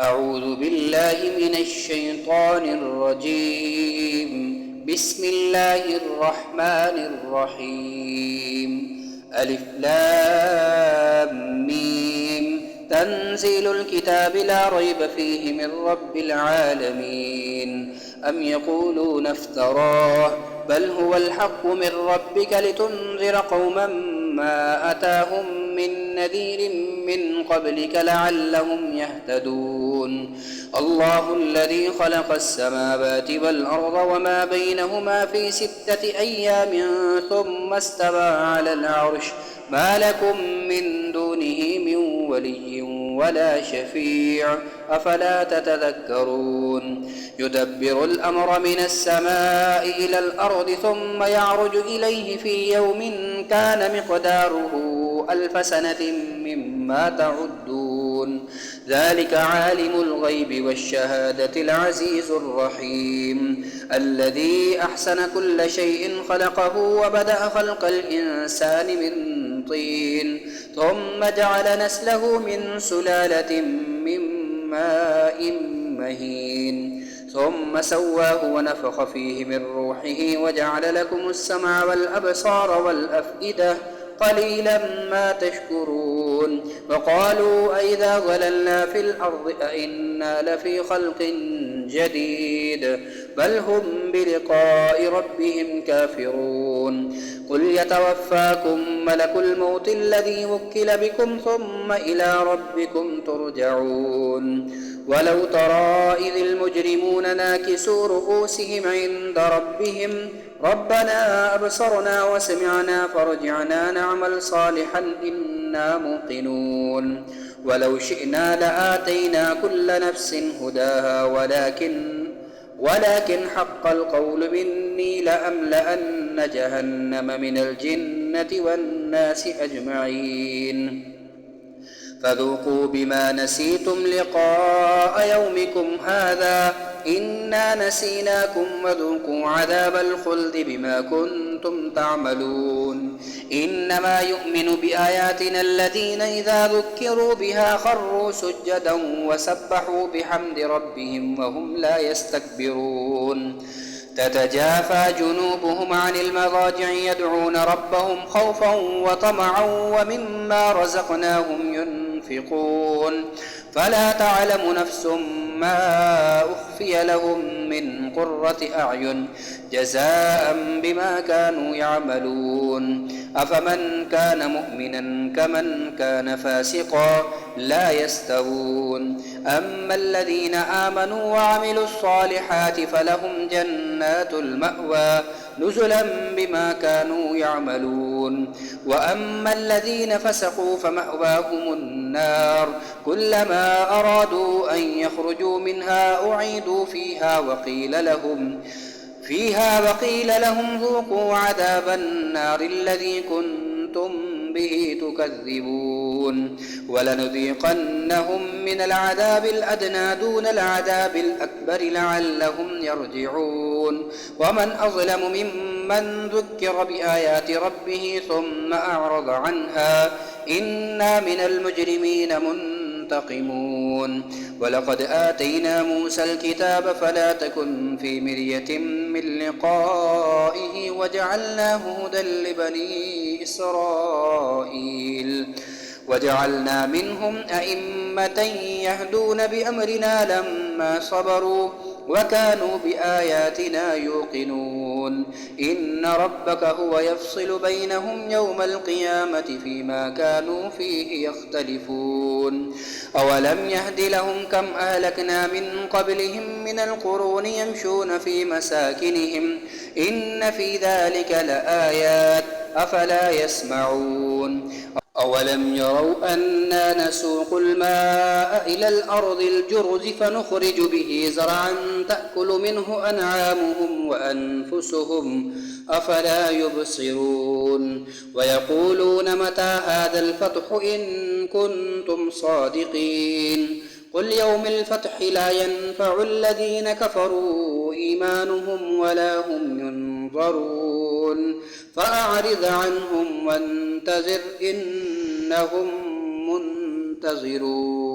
أعوذ بالله من الشيطان الرجيم. بسم الله الرحمن الرحيم. ألف لام ميم. تنزيل الكتاب لا ريب فيه من رب العالمين. أم يقولون افتراه بل هو الحق من ربك لتنذر قوما ما أتاهم من نذير من قبلك لعلهم يهتدون. الله الذي خلق السماوات والأرض وما بينهما في 6 أيام ثم استوى على العرش ما لكم من دونه من ولي ولا شفيع أفلا تتذكرون. يدبر الأمر من السماء إلى الأرض ثم يعرج إليه في يوم كان مقداره 1000 سنة مما تعدون. ذلك عالم الغيب والشهادة العزيز الرحيم. الذي أحسن كل شيء خلقه وبدأ خلق الإنسان من طين ثم جعل نسله من سلالة من ماء مهين ثم سواه ونفخ فيه من روحه وجعل لكم السمع والأبصار والأفئدة قليلا ما تشكرون. وقالوا أئذا ضللنا في الأرض أئنا لفي خلق جديد بل هم بلقاء ربهم كافرون. قل يتوفاكم ملك الموت الذي وكل بكم ثم إلى ربكم ترجعون. ولو ترى إذ المجرمون ناكسوا رؤوسهم عند ربهم ربنا أبصرنا وسمعنا فارجعنا نعمل صالحا إنا موقنون. ولو شئنا لآتينا كل نفس هداها ولكن حق القول مني لأملأن جهنم من الجنة والناس أجمعين. فذوقوا بما نسيتم لقاء يومكم هذا إنا نسيناكم وذوقوا عذاب الخلد بما كنتم تعملون. إنما يؤمن بآياتنا الذين إذا ذكروا بها خروا سجدا وسبحوا بحمد ربهم وهم لا يستكبرون. تتجافى جنوبهم عن المضاجع يدعون ربهم خوفا وطمعا ومما رزقناهم ينفقون. فلا تعلم نفس ما أخفي لهم من قرة أعين جزاء بما كانوا يعملون. أفمن كان مؤمنا كمن كان فاسقا لا يستوون. أما الذين آمنوا وعملوا الصالحات فلهم جنات المأوى نزلا بما كانوا يعملون. وأما الذين فسقوا فمأواهم النار كلما أرادوا أن يخرجوا منها أعيدوا فيها وقيل لهم ذوقوا عذاب النار الذي كنتم به تكذبون. ولنذيقنهم من العذاب الأدنى دون العذاب الأكبر لعلهم يرجعون. ومن أظلم ممن ذكر بآيات ربه ثم أعرض عنها إنا من المجرمين منتقمون. ولقد آتينا موسى الكتاب فلا تكن في مرية من لقائه وجعلناه هدى لبني إسرائيل. وجعلنا منهم أئمة يهدون بأمرنا لما صبروا وكانوا بآياتنا يوقنون. إن ربك هو يفصل بينهم يوم القيامة فيما كانوا فيه يختلفون. أولم يهد لهم كم أهلكنا من قبلهم من القرون يمشون في مساكنهم إن في ذلك لآيات أفلا يسمعون. أولم يروا أنا نسوق الماء إلى الأرض الجرز فنخرج به زرعا تأكل منه أنعامهم وأنفسهم أفلا يبصرون. ويقولون متى هذا الفتح إن كنتم صادقين. قل يوم الفتح لا ينفع الذين كفروا إيمانهم ولا هم ينظرون. فأعرض عنهم وانتظر إنهم منتظرون.